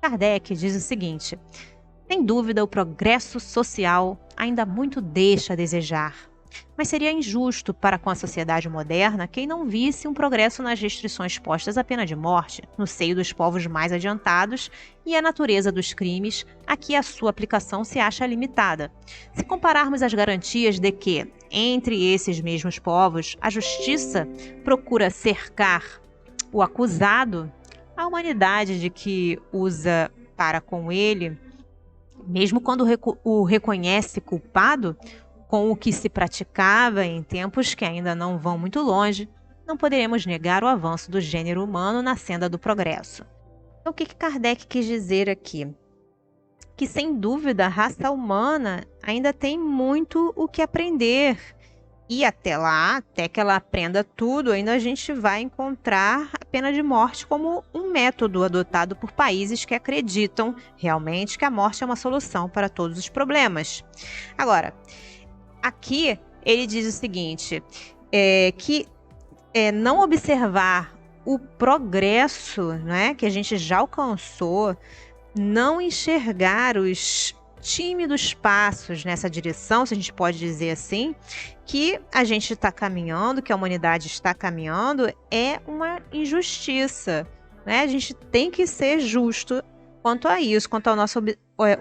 Kardec diz o seguinte: sem dúvida, o progresso social ainda muito deixa a desejar, mas seria injusto para com a sociedade moderna quem não visse um progresso nas restrições postas à pena de morte, no seio dos povos mais adiantados, e a natureza dos crimes a que a sua aplicação se acha limitada. Se compararmos as garantias de que, entre esses mesmos povos, a justiça procura cercar o acusado, a humanidade de que usa para com ele, mesmo quando o reconhece culpado, com o que se praticava em tempos que ainda não vão muito longe, não poderemos negar o avanço do gênero humano na senda do progresso. Então, o que Kardec quis dizer aqui? Que, sem dúvida, a raça humana ainda tem muito o que aprender. E até lá, até que ela aprenda tudo, ainda a gente vai encontrar a pena de morte como um método adotado por países que acreditam realmente que a morte é uma solução para todos os problemas. Agora, aqui ele diz o seguinte, que não observar o progresso, né, que a gente já alcançou, não enxergar os tímidos passos nessa direção, se a gente pode dizer assim, que a gente está caminhando, que a humanidade está caminhando, é uma injustiça, né? A gente tem que ser justo quanto a isso, quanto ao nosso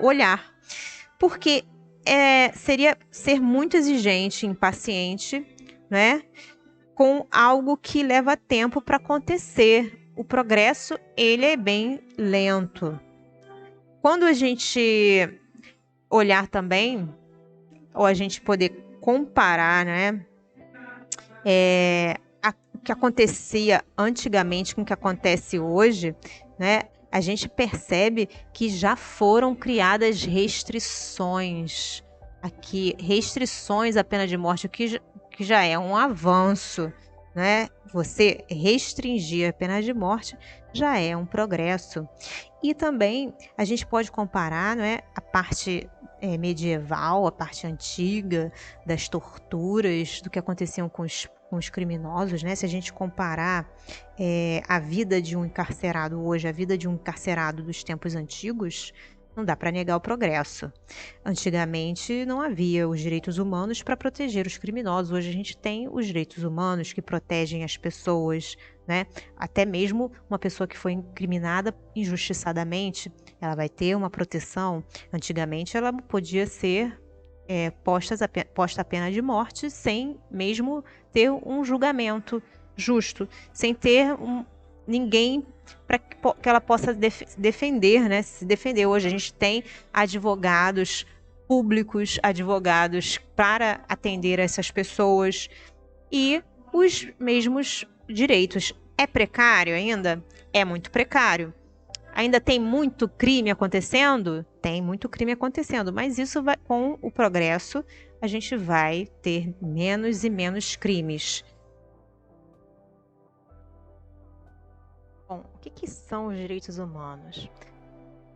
olhar, porque seria ser muito exigente, impaciente, né? Com algo que leva tempo para acontecer. O progresso, ele é bem lento. Quando a gente olhar também, ou a gente poder comparar, né, o que acontecia antigamente com o que acontece hoje, né, a gente percebe que já foram criadas restrições. Aqui, restrições à pena de morte, que já é um avanço, né? Você restringir a pena de morte já é um progresso. E também a gente pode comparar, né, a parte medieval, a parte antiga das torturas, do que aconteciam com os criminosos, né? Se a gente comparar a vida de um encarcerado hoje, a vida de um encarcerado dos tempos antigos, não dá para negar o progresso. Antigamente não havia os direitos humanos para proteger os criminosos. Hoje a gente tem os direitos humanos que protegem as pessoas, né? Até mesmo uma pessoa que foi incriminada injustiçadamente, ela vai ter uma proteção. Antigamente ela podia ser posta a pena de morte sem mesmo ter um julgamento justo, sem ter ninguém para que ela possa defender, né? Se defender. Hoje a gente tem advogados públicos, advogados para atender essas pessoas e os mesmos direitos. É precário ainda? É muito precário. Ainda tem muito crime acontecendo? Tem muito crime acontecendo, mas isso vai, com o progresso, a gente vai ter menos e menos crimes. Bom, o que são os direitos humanos?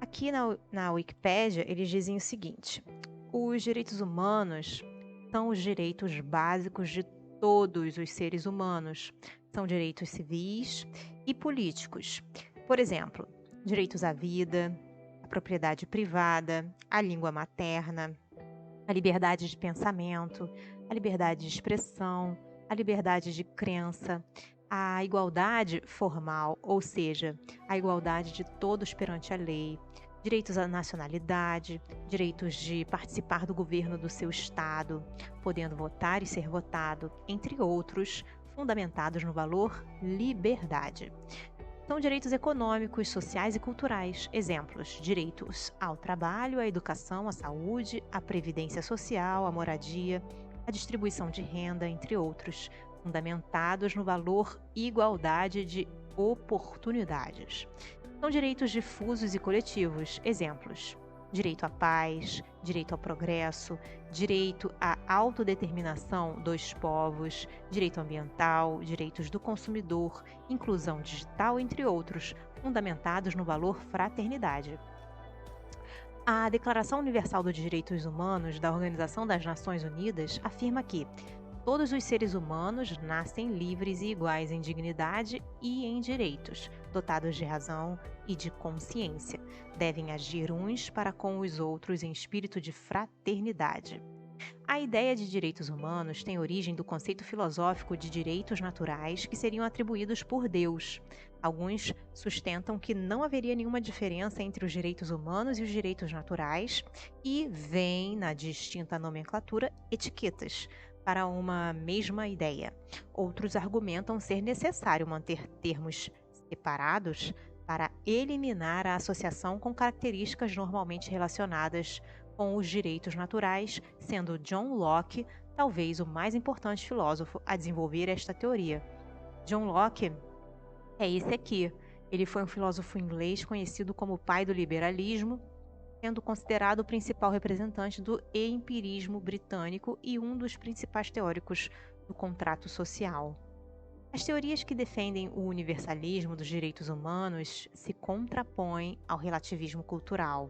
Aqui na Wikipédia, eles dizem o seguinte: os direitos humanos são os direitos básicos de todos os seres humanos. São direitos civis e políticos. Por exemplo, direitos à vida, à propriedade privada, à língua materna, à liberdade de pensamento, à liberdade de expressão, à liberdade de crença, à igualdade formal, ou seja, a igualdade de todos perante a lei, direitos à nacionalidade, direitos de participar do governo do seu estado, podendo votar e ser votado, entre outros, fundamentados no valor liberdade. São direitos econômicos, sociais e culturais. Exemplos: direitos ao trabalho, à educação, à saúde, à previdência social, à moradia, à distribuição de renda, entre outros, fundamentados no valor igualdade de oportunidades. São direitos difusos e coletivos. Exemplos: direito à paz, direito ao progresso, direito à autodeterminação dos povos, direito ambiental, direitos do consumidor, inclusão digital, entre outros, fundamentados no valor fraternidade. A Declaração Universal dos Direitos Humanos da Organização das Nações Unidas afirma que Todos os seres humanos nascem livres e iguais em dignidade e em direitos, dotados de razão e de consciência. Devem agir uns para com os outros em espírito de fraternidade. A ideia de direitos humanos tem origem do conceito filosófico de direitos naturais que seriam atribuídos por Deus. Alguns sustentam que não haveria nenhuma diferença entre os direitos humanos e os direitos naturais e veem na distinta nomenclatura etiquetas para uma mesma ideia. Outros argumentam ser necessário manter termos separados para eliminar a associação com características normalmente relacionadas com os direitos naturais, sendo John Locke talvez o mais importante filósofo a desenvolver esta teoria. John Locke é esse aqui. Ele foi um filósofo inglês conhecido como o pai do liberalismo, sendo considerado o principal representante do empirismo britânico e um dos principais teóricos do contrato social. As teorias que defendem o universalismo dos direitos humanos se contrapõem ao relativismo cultural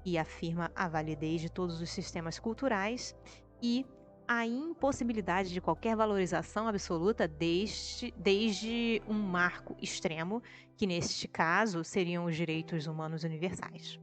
e afirma a validez de todos os sistemas culturais e a impossibilidade de qualquer valorização absoluta desde um marco extremo, que neste caso seriam os direitos humanos universais.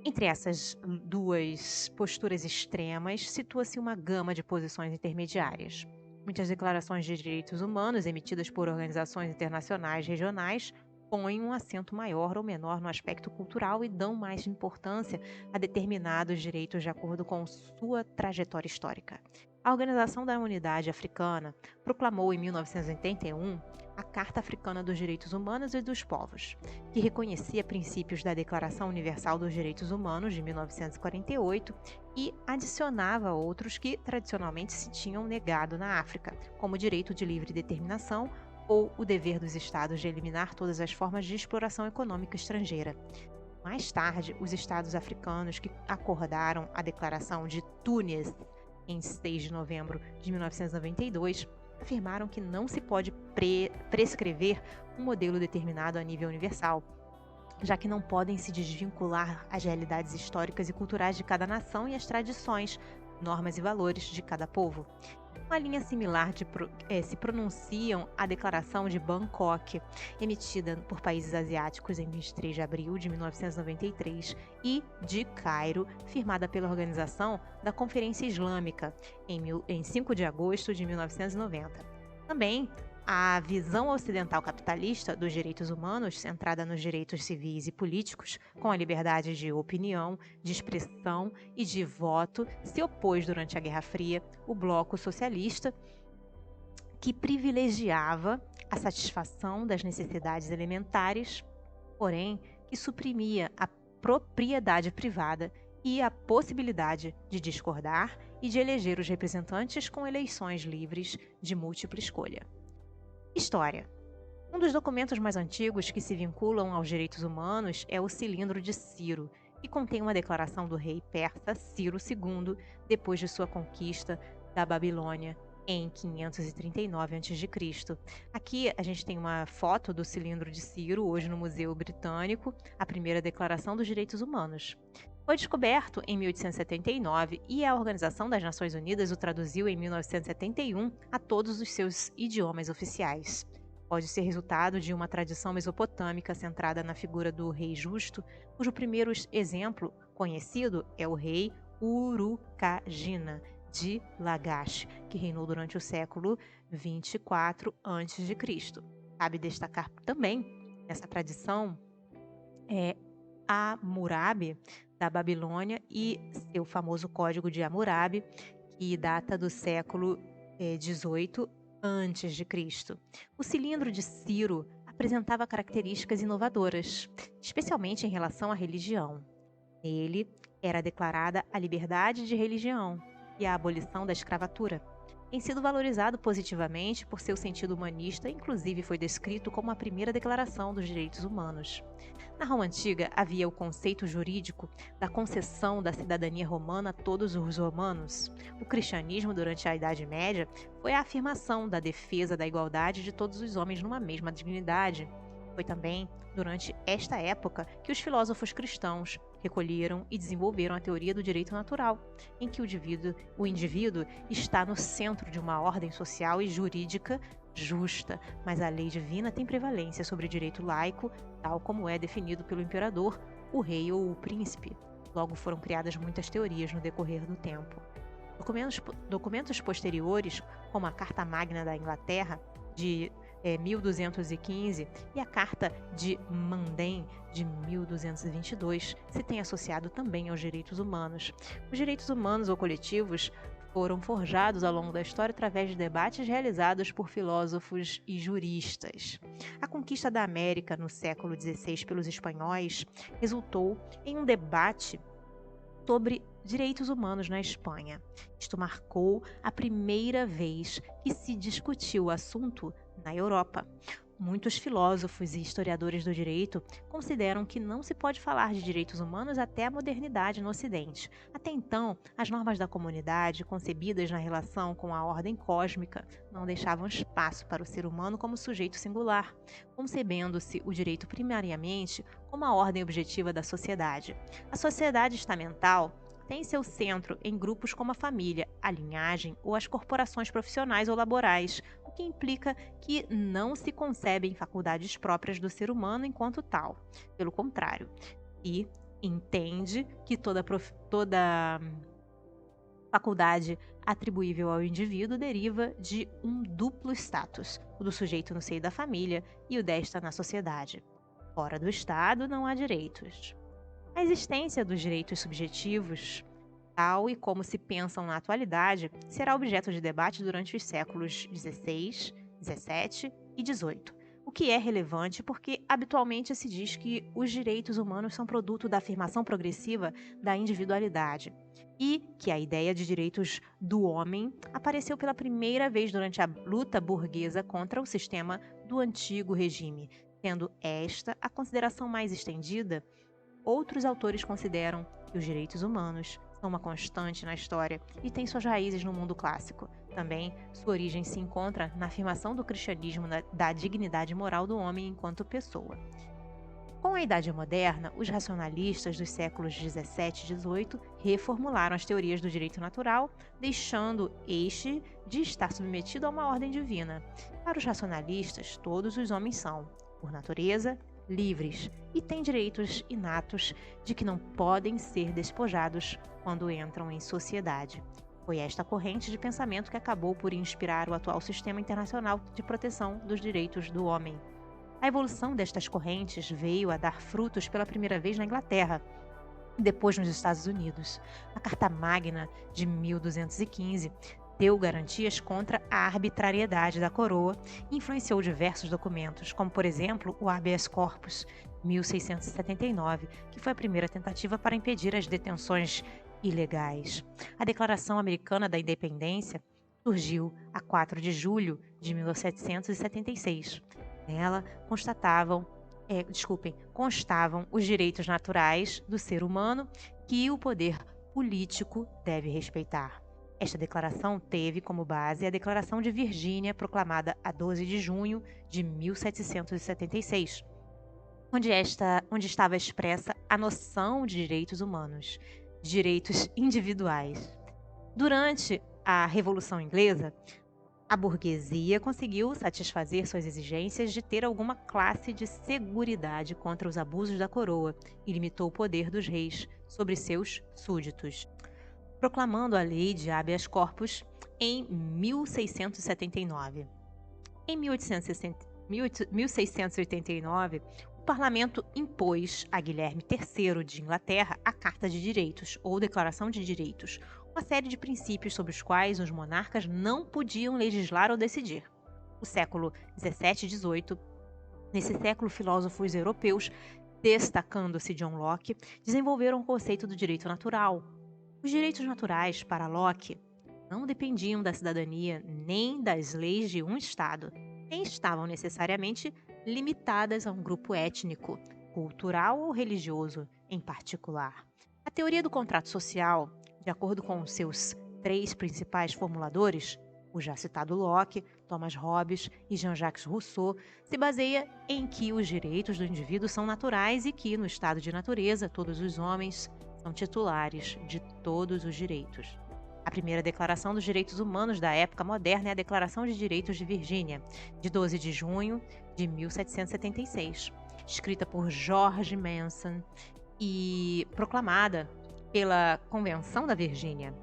Entre essas duas posturas extremas, situa-se uma gama de posições intermediárias. Muitas declarações de direitos humanos emitidas por organizações internacionais regionais põem um acento maior ou menor no aspecto cultural e dão mais importância a determinados direitos de acordo com sua trajetória histórica. A Organização da Unidade Africana proclamou em 1981 a Carta Africana dos Direitos Humanos e dos Povos, que reconhecia princípios da Declaração Universal dos Direitos Humanos de 1948 e adicionava outros que tradicionalmente se tinham negado na África, como o direito de livre determinação ou o dever dos estados de eliminar todas as formas de exploração econômica estrangeira. Mais tarde, os estados africanos que acordaram a Declaração de Túnez, em 6 de novembro de 1992, afirmaram que não se pode prescrever um modelo determinado a nível universal, já que não podem se desvincular as realidades históricas e culturais de cada nação e as tradições, normas e valores de cada povo. Uma linha similar se pronunciam a Declaração de Bangkok, emitida por países asiáticos em 23 de abril de 1993, e de Cairo, firmada pela Organização da Conferência Islâmica, em 5 de agosto de 1990. Também, a visão ocidental capitalista dos direitos humanos, centrada nos direitos civis e políticos, com a liberdade de opinião, de expressão e de voto, se opôs durante a Guerra Fria o bloco socialista, que privilegiava a satisfação das necessidades elementares, porém que suprimia a propriedade privada e a possibilidade de discordar e de eleger os representantes com eleições livres de múltipla escolha. História. Um dos documentos mais antigos que se vinculam aos direitos humanos é o Cilindro de Ciro, que contém uma declaração do rei persa Ciro II, depois de sua conquista da Babilônia em 539 a.C. Aqui a gente tem uma foto do Cilindro de Ciro, hoje no Museu Britânico, a primeira declaração dos direitos humanos. Foi descoberto em 1879 e a Organização das Nações Unidas o traduziu em 1971 a todos os seus idiomas oficiais. Pode ser resultado de uma tradição mesopotâmica centrada na figura do rei justo, cujo primeiro exemplo conhecido é o rei Urukagina de Lagash, que reinou durante o século 24 a.C. Cabe destacar também nessa tradição Hammurabi da Babilônia e seu famoso Código de Hammurabi, que data do século 18 a.C. O Cilindro de Ciro apresentava características inovadoras, especialmente em relação à religião. Nele era declarada a liberdade de religião e a abolição da escravatura. Tem sido valorizado positivamente por seu sentido humanista, inclusive foi descrito como a primeira declaração dos direitos humanos. Na Roma Antiga, havia o conceito jurídico da concessão da cidadania romana a todos os romanos. O cristianismo, durante a Idade Média, foi a afirmação da defesa da igualdade de todos os homens numa mesma dignidade. Foi também durante esta época que os filósofos cristãos recolheram e desenvolveram a teoria do direito natural, em que o indivíduo está no centro de uma ordem social e jurídica justa, mas a lei divina tem prevalência sobre o direito laico, tal como é definido pelo imperador, o rei ou o príncipe. Logo foram criadas muitas teorias no decorrer do tempo. Documentos posteriores, como a Carta Magna da Inglaterra, de 1215, e a Carta de Mandain, de 1222, se têm associado também aos direitos humanos. Os direitos humanos ou coletivos foram forjados ao longo da história através de debates realizados por filósofos e juristas. A conquista da América no século XVI pelos espanhóis resultou em um debate sobre direitos humanos na Espanha. Isto marcou a primeira vez que se discutiu o assunto na Europa. Muitos filósofos e historiadores do direito consideram que não se pode falar de direitos humanos até a modernidade no Ocidente. Até então, as normas da comunidade, concebidas na relação com a ordem cósmica, não deixavam espaço para o ser humano como sujeito singular, concebendo-se o direito primariamente como a ordem objetiva da sociedade. A sociedade estamental tem seu centro em grupos como a família, a linhagem ou as corporações profissionais ou laborais, o que implica que não se concebem faculdades próprias do ser humano enquanto tal. Pelo contrário, e entende que toda faculdade atribuível ao indivíduo deriva de um duplo status, o do sujeito no seio da família e o desta na sociedade. Fora do Estado não há direitos. A existência dos direitos subjetivos, tal e como se pensam na atualidade, será objeto de debate durante os séculos XVI, XVII e XVIII, o que é relevante porque habitualmente se diz que os direitos humanos são produto da afirmação progressiva da individualidade e que a ideia de direitos do homem apareceu pela primeira vez durante a luta burguesa contra o sistema do antigo regime, sendo esta a consideração mais estendida. Outros autores consideram que os direitos humanos são uma constante na história e têm suas raízes no mundo clássico. Também, sua origem se encontra na afirmação do cristianismo da dignidade moral do homem enquanto pessoa. Com a Idade Moderna, os racionalistas dos séculos XVII e XVIII reformularam as teorias do direito natural, deixando este de estar submetido a uma ordem divina. Para os racionalistas, todos os homens são, por natureza, livres e têm direitos inatos de que não podem ser despojados quando entram em sociedade. Foi esta corrente de pensamento que acabou por inspirar o atual sistema internacional de proteção dos direitos do homem. A evolução destas correntes veio a dar frutos pela primeira vez na Inglaterra e depois nos Estados Unidos. A Carta Magna de 1215 deu garantias contra a arbitrariedade da coroa e influenciou diversos documentos, como, por exemplo, o Habeas Corpus, 1679, que foi a primeira tentativa para impedir as detenções ilegais. A Declaração Americana da Independência surgiu a 4 de julho de 1776. Nela constavam os direitos naturais do ser humano que o poder político deve respeitar. Esta declaração teve como base a Declaração de Virgínia, proclamada a 12 de junho de 1776, onde estava expressa a noção de direitos humanos, direitos individuais. Durante a Revolução Inglesa, a burguesia conseguiu satisfazer suas exigências de ter alguma classe de seguridade contra os abusos da coroa e limitou o poder dos reis sobre seus súditos, proclamando a lei de habeas corpus em 1679. Em 1689, o parlamento impôs a Guilherme III de Inglaterra a Carta de Direitos, ou Declaração de Direitos, uma série de princípios sobre os quais os monarcas não podiam legislar ou decidir. O século XVII e XVIII, nesse século, filósofos europeus, destacando-se John Locke, desenvolveram o conceito do direito natural. Os direitos naturais, para Locke, não dependiam da cidadania nem das leis de um Estado, nem estavam necessariamente limitadas a um grupo étnico, cultural ou religioso em particular. A teoria do contrato social, de acordo com seus três principais formuladores, o já citado Locke, Thomas Hobbes e Jean-Jacques Rousseau, se baseia em que os direitos do indivíduo são naturais e que, no estado de natureza, todos os homens são titulares de todos os direitos. A primeira Declaração dos Direitos Humanos da época moderna é a Declaração de Direitos de Virgínia, de 12 de junho de 1776, escrita por George Mason e proclamada pela Convenção da Virgínia.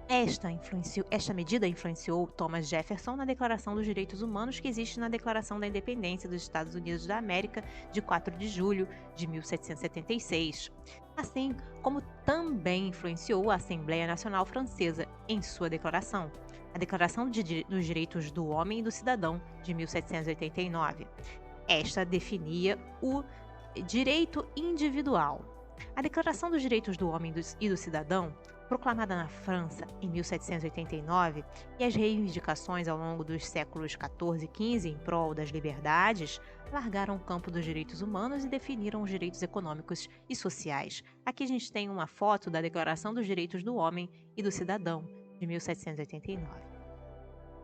Esta medida influenciou Thomas Jefferson na Declaração dos Direitos Humanos que existe na Declaração da Independência dos Estados Unidos da América, de 4 de julho de 1776, assim como também influenciou a Assembleia Nacional Francesa em sua declaração, a Declaração dos Direitos do Homem e do Cidadão, de 1789. Esta definia o direito individual. A Declaração dos Direitos do Homem e do Cidadão, proclamada na França em 1789, e as reivindicações ao longo dos séculos XIV e XV em prol das liberdades, alargaram o campo dos direitos humanos e definiram os direitos econômicos e sociais. Aqui a gente tem uma foto da Declaração dos Direitos do Homem e do Cidadão, de 1789.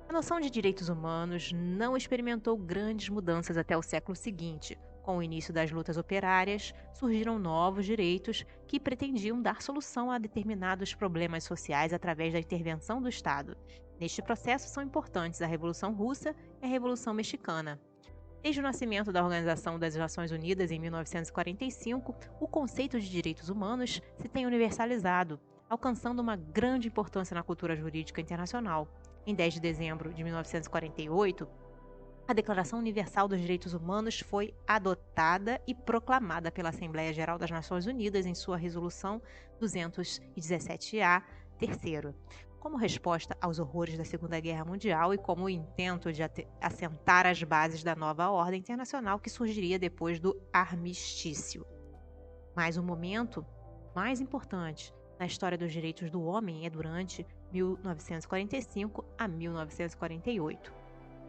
A noção de direitos humanos não experimentou grandes mudanças até o século seguinte. Com o início das lutas operárias, surgiram novos direitos que pretendiam dar solução a determinados problemas sociais através da intervenção do Estado. Neste processo são importantes a Revolução Russa e a Revolução Mexicana. Desde o nascimento da Organização das Nações Unidas em 1945, o conceito de direitos humanos se tem universalizado, alcançando uma grande importância na cultura jurídica internacional. Em 10 de dezembro de 1948, a Declaração Universal dos Direitos Humanos foi adotada e proclamada pela Assembleia Geral das Nações Unidas em sua Resolução 217-A, terceiro, como resposta aos horrores da Segunda Guerra Mundial e como intento de assentar as bases da nova ordem internacional que surgiria depois do armistício. Mas o momento mais importante na história dos direitos do homem é durante 1945 a 1948.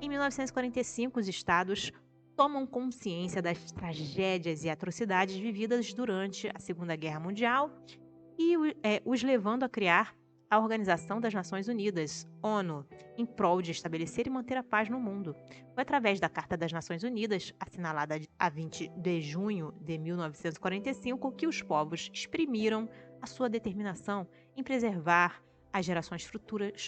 Em 1945, os estados tomam consciência das tragédias e atrocidades vividas durante a Segunda Guerra Mundial e os levando a criar a Organização das Nações Unidas, ONU, em prol de estabelecer e manter a paz no mundo. Foi através da Carta das Nações Unidas, assinalada a 20 de junho de 1945, que os povos exprimiram a sua determinação em preservar as gerações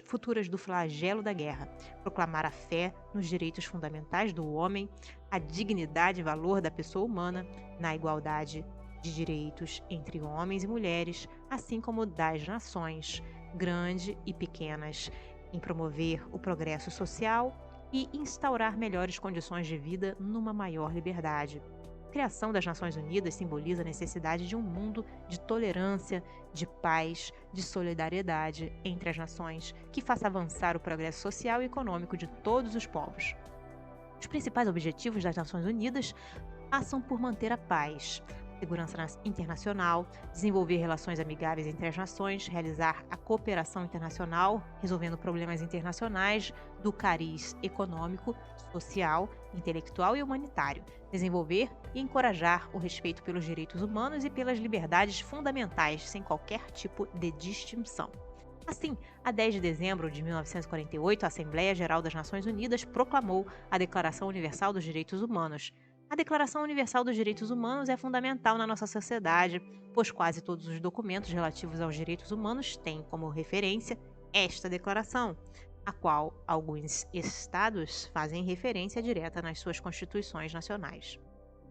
futuras do flagelo da guerra, proclamar a fé nos direitos fundamentais do homem, a dignidade e valor da pessoa humana, na igualdade de direitos entre homens e mulheres, assim como das nações, grandes e pequenas, em promover o progresso social e instaurar melhores condições de vida numa maior liberdade. A criação das Nações Unidas simboliza a necessidade de um mundo de tolerância, de paz, de solidariedade entre as nações, que faça avançar o progresso social e econômico de todos os povos. Os principais objetivos das Nações Unidas passam por manter a paz, segurança internacional, desenvolver relações amigáveis entre as nações, realizar a cooperação internacional, resolvendo problemas internacionais do cariz econômico, social, intelectual e humanitário, desenvolver e encorajar o respeito pelos direitos humanos e pelas liberdades fundamentais, sem qualquer tipo de distinção. Assim, a 10 de dezembro de 1948, a Assembleia Geral das Nações Unidas proclamou a Declaração Universal dos Direitos Humanos. A Declaração Universal dos Direitos Humanos é fundamental na nossa sociedade, pois quase todos os documentos relativos aos direitos humanos têm como referência esta declaração, a qual alguns estados fazem referência direta nas suas constituições nacionais.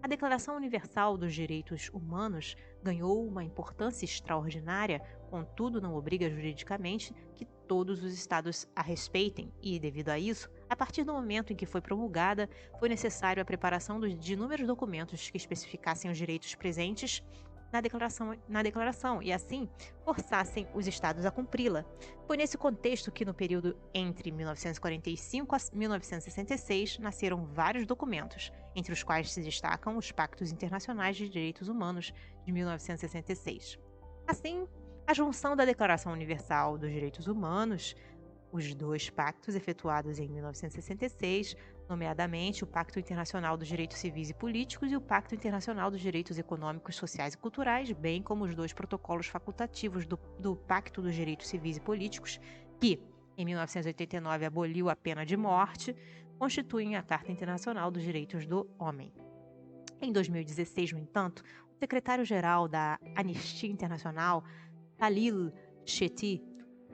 A Declaração Universal dos Direitos Humanos ganhou uma importância extraordinária, contudo não obriga juridicamente que todos os estados a respeitem e, devido a isso, a partir do momento em que foi promulgada, foi necessário a preparação de inúmeros documentos que especificassem os direitos presentes na declaração e, assim, forçassem os estados a cumpri-la. Foi nesse contexto que, no período entre 1945 a 1966, nasceram vários documentos, entre os quais se destacam os Pactos Internacionais de Direitos Humanos de 1966. Assim, a junção da Declaração Universal dos Direitos Humanos, os dois pactos efetuados em 1966, nomeadamente o Pacto Internacional dos Direitos Civis e Políticos e o Pacto Internacional dos Direitos Econômicos, Sociais e Culturais, bem como os dois protocolos facultativos do Pacto dos Direitos Civis e Políticos, que, Em 1989, aboliu a pena de morte, constituem a Carta Internacional dos Direitos do Homem. Em 2016, no entanto, o secretário-geral da Anistia Internacional, Khalil Shetty,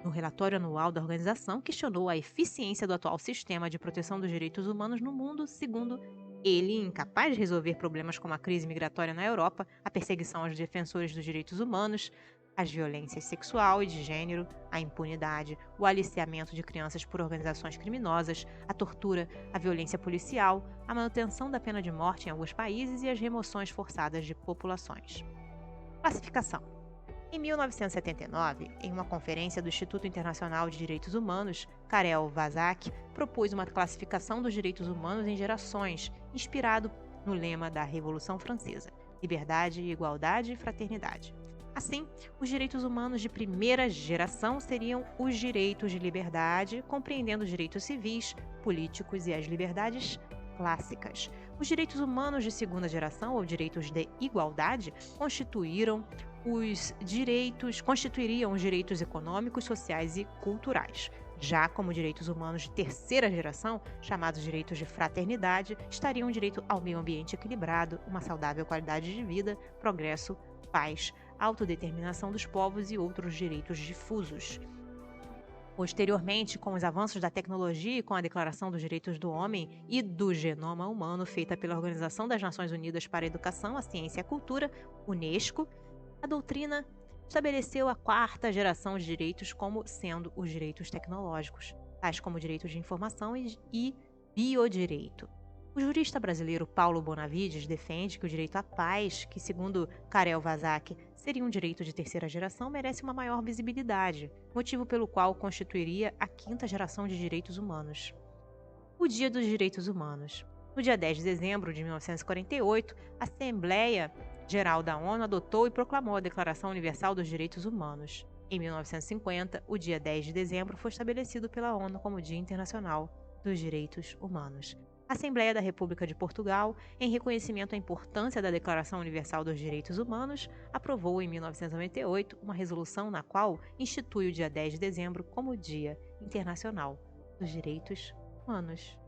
no relatório anual da organização, questionou a eficiência do atual sistema de proteção dos direitos humanos no mundo, segundo ele, incapaz de resolver problemas como a crise migratória na Europa, a perseguição aos defensores dos direitos humanos, as violências sexual e de gênero, a impunidade, o aliciamento de crianças por organizações criminosas, a tortura, a violência policial, a manutenção da pena de morte em alguns países e as remoções forçadas de populações. Classificação. Em 1979, em uma conferência do Instituto Internacional de Direitos Humanos, Karel Vazak propôs uma classificação dos direitos humanos em gerações, inspirado no lema da Revolução Francesa: liberdade, igualdade e fraternidade. Assim, os direitos humanos de primeira geração seriam os direitos de liberdade, compreendendo os direitos civis, políticos e as liberdades clássicas. Os direitos humanos de segunda geração, ou direitos de igualdade, constituiriam os direitos econômicos, sociais e culturais. Já como direitos humanos de terceira geração, chamados direitos de fraternidade, estariam o direito ao meio ambiente equilibrado, uma saudável qualidade de vida, progresso, paz, autodeterminação dos povos e outros direitos difusos. Posteriormente, com os avanços da tecnologia e com a Declaração dos Direitos do Homem e do Genoma Humano, feita pela Organização das Nações Unidas para a Educação, a Ciência e a Cultura, Unesco, a doutrina estabeleceu a quarta geração de direitos como sendo os direitos tecnológicos, tais como direitos de informação e biodireito. O jurista brasileiro Paulo Bonavides defende que o direito à paz, que segundo Karel Vazak seria um direito de terceira geração, merece uma maior visibilidade, motivo pelo qual constituiria a quinta geração de direitos humanos. O Dia dos Direitos Humanos. No dia 10 de dezembro de 1948, a Assembleia Geral da ONU adotou e proclamou a Declaração Universal dos Direitos Humanos. Em 1950, o dia 10 de dezembro foi estabelecido pela ONU como Dia Internacional dos Direitos Humanos. A Assembleia da República de Portugal, em reconhecimento à importância da Declaração Universal dos Direitos Humanos, aprovou em 1998 uma resolução na qual institui o dia 10 de dezembro como Dia Internacional dos Direitos Humanos.